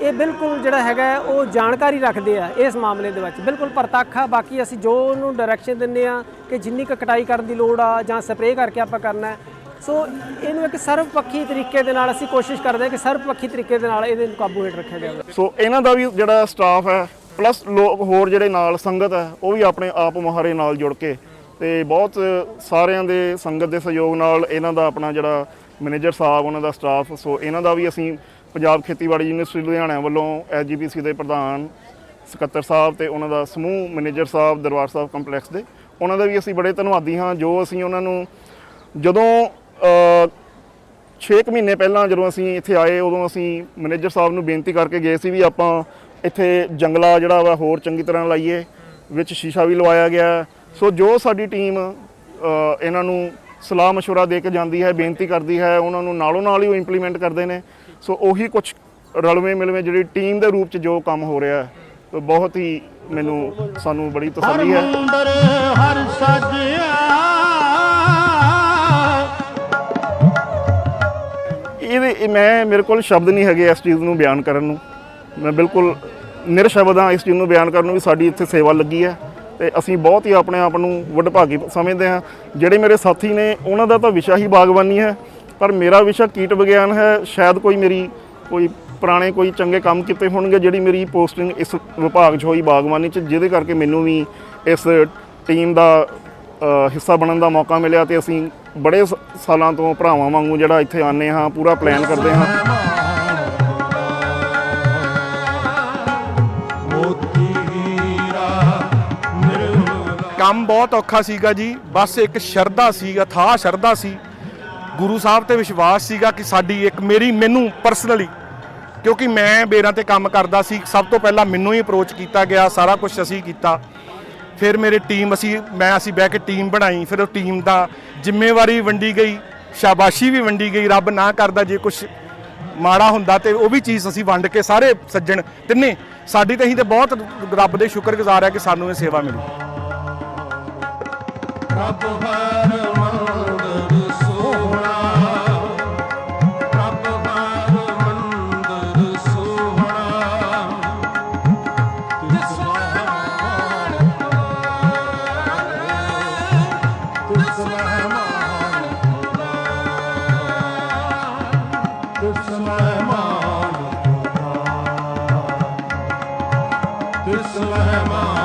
Speaker 2: ਇਹ ਬਿਲਕੁਲ ਜਿਹੜਾ ਹੈਗਾ ਉਹ ਜਾਣਕਾਰੀ ਰੱਖਦੇ ਆ ਇਸ ਮਾਮਲੇ ਦੇ ਵਿੱਚ, ਬਿਲਕੁਲ ਪ੍ਰਤੱਖ ਆ। ਬਾਕੀ ਅਸੀਂ ਜੋ ਉਹਨੂੰ ਡਾਇਰੈਕਸ਼ਨ ਦਿੰਦੇ ਆ ਕਿ ਜਿੰਨੀ ਕੁ ਕਟਾਈ ਕਰਨ ਦੀ ਲੋੜ ਆ ਜਾਂ ਸਪਰੇਅ ਕਰਕੇ ਆਪਾਂ ਕਰਨਾ ਹੈ। ਸੋ ਇਹਨੂੰ ਇੱਕ ਸਰਵਪੱਖੀ ਤਰੀਕੇ ਦੇ ਨਾਲ ਅਸੀਂ ਕੋਸ਼ਿਸ਼ ਕਰਦੇ ਹਾਂ ਕਿ ਸਰਵਪੱਖੀ ਤਰੀਕੇ ਦੇ ਨਾਲ ਇਹਦੇ ਨੂੰ ਕਾਬੂ ਹੇਠ ਰੱਖਿਆ ਜਾਵੇ।
Speaker 3: ਸੋ ਇਹਨਾਂ ਦਾ ਵੀ ਜਿਹੜਾ ਸਟਾਫ ਹੈ ਪਲੱਸ ਲੋਕ ਹੋਰ ਜਿਹੜੇ ਨਾਲ ਸੰਗਤ ਹੈ ਉਹ ਵੀ ਆਪਣੇ ਆਪ ਮੁਹਾਰੇ ਨਾਲ ਜੁੜ ਕੇ ਤੇ ਬਹੁਤ ਸਾਰਿਆਂ ਦੇ ਸੰਗਤ ਦੇ ਸਹਿਯੋਗ ਨਾਲ ਇਹਨਾਂ ਦਾ ਆਪਣਾ ਜਿਹੜਾ ਮੈਨੇਜਰ ਸਾਹਿਬ, ਉਹਨਾਂ ਦਾ ਸਟਾਫ, ਸੋ ਇਹਨਾਂ ਦਾ ਵੀ ਅਸੀਂ ਪੰਜਾਬ ਖੇਤੀਬਾੜੀ ਯੂਨੀਵਰਸਿਟੀ ਲੁਧਿਆਣਾ ਵੱਲੋਂ SGPC ਦੇ ਪ੍ਰਧਾਨ ਸਕੱਤਰ ਸਾਹਿਬ ਤੇ ਉਹਨਾਂ ਦਾ ਸਮੂਹ ਮੈਨੇਜਰ ਸਾਹਿਬ ਦਰਬਾਰ ਸਾਹਿਬ ਕੰਪਲੈਕਸ ਦੇ, ਉਹਨਾਂ ਦਾ ਵੀ ਅਸੀਂ ਬੜੇ ਧੰਨਵਾਦੀ ਹਾਂ। ਜੋ ਅਸੀਂ ਉਹਨਾਂ ਨੂੰ ਜਦੋਂ 6 ਮਹੀਨੇ ਪਹਿਲਾਂ ਜਦੋਂ ਅਸੀਂ ਇੱਥੇ ਆਏ ਉਦੋਂ ਅਸੀਂ ਮੈਨੇਜਰ ਸਾਹਿਬ ਨੂੰ ਬੇਨਤੀ ਕਰਕੇ ਗਏ ਸੀ ਵੀ ਆਪਾਂ ਇੱਥੇ ਜੰਗਲਾ ਜਿਹੜਾ ਵਾ ਹੋਰ ਚੰਗੀ ਤਰ੍ਹਾਂ ਲਾਈਏ, ਵਿੱਚ ਸ਼ੀਸ਼ਾ ਵੀ ਲਵਾਇਆ ਗਿਆ। ਸੋ ਜੋ ਸਾਡੀ ਟੀਮ ਇਹਨਾਂ ਨੂੰ ਸਲਾਹ ਮਸ਼ਵਰਾ ਦੇ ਕੇ ਜਾਂਦੀ ਹੈ, ਬੇਨਤੀ ਕਰਦੀ ਹੈ, ਉਹਨਾਂ ਨੂੰ ਨਾਲੋਂ ਨਾਲ ਹੀ ਉਹ ਇੰਪਲੀਮੈਂਟ ਕਰਦੇ ਨੇ। ਸੋ ਉਹੀ ਕੁਝ ਰਲਵੇਂ ਮਿਲਵੇਂ ਜਿਹੜੀ ਟੀਮ ਦੇ ਰੂਪ 'ਚ ਜੋ ਕੰਮ ਹੋ ਰਿਹਾ ਹੈ, ਤਾਂ ਬਹੁਤ ਹੀ ਸਾਨੂੰ ਬੜੀ ਤਸੱਲੀ ਹੈ।
Speaker 4: ਮੰਦਰ ਹਰ ਸਜਿਆ
Speaker 3: ਮੇਰੇ ਕੋਲ ਸ਼ਬਦ ਨਹੀਂ ਹੈਗੇ ਇਸ ਚੀਜ਼ ਨੂੰ ਬਿਆਨ ਕਰਨ ਨੂੰ। ਮੈਂ ਬਿਲਕੁਲ ਨਿਰਸ਼ਬਦ ਹਾਂ ਇਸ ਚੀਜ਼ ਨੂੰ ਬਿਆਨ ਕਰਨ ਨੂੰ ਵੀ ਸਾਡੀ ਇੱਥੇ ਸੇਵਾ ਲੱਗੀ ਹੈ ਤੇ ਅਸੀਂ ਬਹੁਤ ਹੀ ਆਪਣੇ ਆਪ ਨੂੰ ਵਡਭਾਗੀ ਸਮਝਦੇ ਹਾਂ। ਜਿਹੜੇ ਮੇਰੇ ਸਾਥੀ ਨੇ ਉਹਨਾਂ ਦਾ ਤਾਂ ਵਿਸ਼ਾ ਹੀ ਬਾਗਬਾਨੀ ਹੈ, ਪਰ ਮੇਰਾ ਵਿਸ਼ਾ ਕੀਟ ਵਿਗਿਆਨ ਹੈ। ਸ਼ਾਇਦ ਕੋਈ ਪੁਰਾਣੇ ਕੋਈ ਚੰਗੇ ਕੰਮ ਕੀਤੇ ਹੋਣਗੇ ਜਿਹੜੀ ਮੇਰੀ ਪੋਸਟਿੰਗ ਇਸ ਵਿਭਾਗ 'ਚ ਹੋਈ ਬਾਗਬਾਨੀ 'ਚ, ਜਿਹਦੇ ਕਰਕੇ ਮੈਨੂੰ ਵੀ ਇਸ ਟੀਮ ਦਾ ਹਿੱਸਾ ਬਣਨ ਦਾ ਮੌਕਾ ਮਿਲਿਆ ਤੇ ਅਸੀਂ ਬੜੇ ਸਾਲਾਂ ਤੋਂ ਭਰਾਵਾਂ ਵਾਂਗੂ ਜਿਹੜਾ ਇੱਥੇ ਆਉਂਦੇ ਹਾਂ, ਪੂਰਾ ਪਲਾਨ ਕਰਦੇ ਹਾਂ।
Speaker 1: ਕੰਮ ਬਹੁਤ ਔਖਾ ਸੀਗਾ ਜੀ, ਬਸ ਇੱਕ ਸ਼ਰਧਾ ਸੀ, ਅਥਾਹ ਸ਼ਰਧਾ ਸੀ, ਗੁਰੂ ਸਾਹਿਬ ਤੇ ਵਿਸ਼ਵਾਸ ਸੀਗਾ ਕਿ ਸਾਡੀ ਮੈਨੂੰ ਪਰਸਨਲੀ, ਕਿਉਂਕਿ ਮੈਂ ਬੇਰਾਂ ਤੇ ਕੰਮ ਕਰਦਾ ਸੀ, ਸਭ ਤੋਂ ਪਹਿਲਾਂ ਮੈਨੂੰ ਹੀ ਅਪਰੋਚ ਕੀਤਾ ਗਿਆ, ਸਾਰਾ ਕੁਝ ਅਸੀਂ ਕੀਤਾ। ਫਿਰ ਮੇਰੀ ਟੀਮ ਅਸੀਂ ਬਹਿ ਕੇ ਟੀਮ ਬਣਾਈ, ਫਿਰ ਉਹ ਟੀਮ ਦਾ ਜ਼ਿੰਮੇਵਾਰੀ ਵੰਡੀ ਗਈ, ਸ਼ਾਬਾਸ਼ੀ ਵੀ ਵੰਡੀ ਗਈ। ਰੱਬ ਨਾ ਕਰਦਾ ਜੇ ਕੁਝ ਮਾੜਾ ਹੁੰਦਾ ਤੇ ਉਹ ਵੀ ਚੀਜ਼ ਅਸੀਂ ਵੰਡ ਕੇ ਸਾਰੇ ਸੱਜਣ ਤਿੰਨੇ ਸਾਡੀ ਤਾਂ ਅਸੀਂ ਤੇ ਬਹੁਤ ਰੱਬ ਦੇ ਸ਼ੁਕਰਗੁਜ਼ਾਰ ਹੈ ਕਿ ਸਾਨੂੰ ਇਹ ਸੇਵਾ ਮਿਲੀ।
Speaker 4: ਪ੍ਰਭ ਹਰ ਮੰਦਰ ਸੋਹਣਾ, ਪ੍ਰਭ ਹਰ ਮੰਦਰ ਸੋਹਣਾ, ਤਿਸ ਮਹਿਮਾਨ ਤਿਸ ਮਹਿਮਾਨ ਤਿਸ ਮਹਿਮਾਨ ਤਿਸ ਮਹਿਮਾਨ